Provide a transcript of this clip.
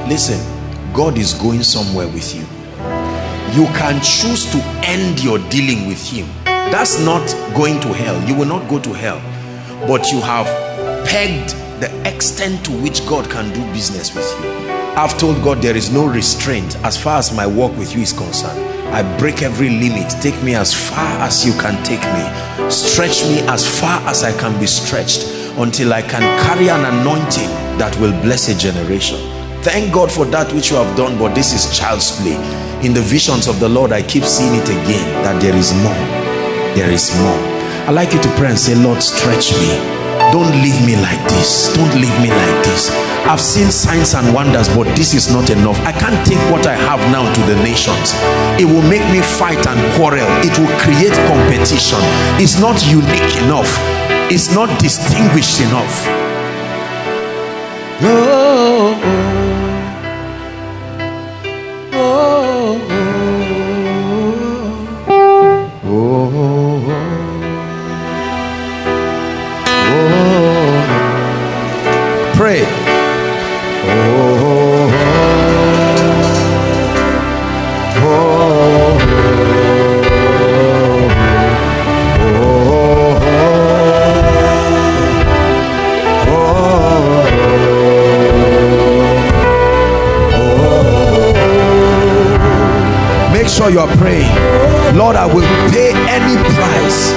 Listen, God is going somewhere with you. You can choose to end your dealing with him. That's not going to hell. You will not go to hell. But you have pegged the extent to which God can do business with you. I've told God there is no restraint as far as my walk with you is concerned. I break every limit. Take me as far as you can take me. Stretch me as far as I can be stretched, until I can carry an anointing that will bless a generation. Thank God for that which you have done, but this is child's play. In the visions of the Lord, I keep seeing it again, that there is more. There is more. I'd like you to pray and say, Lord, stretch me. Don't leave me like this. Don't leave me like this. I've seen signs and wonders, but this is not enough. I can't take what I have now to the nations. It will make me fight and quarrel. It will create competition. It's not unique enough. It's not distinguished enough. Oh, oh, oh, oh, oh. Pray. Make sure you are praying. Lord, I will pay any price.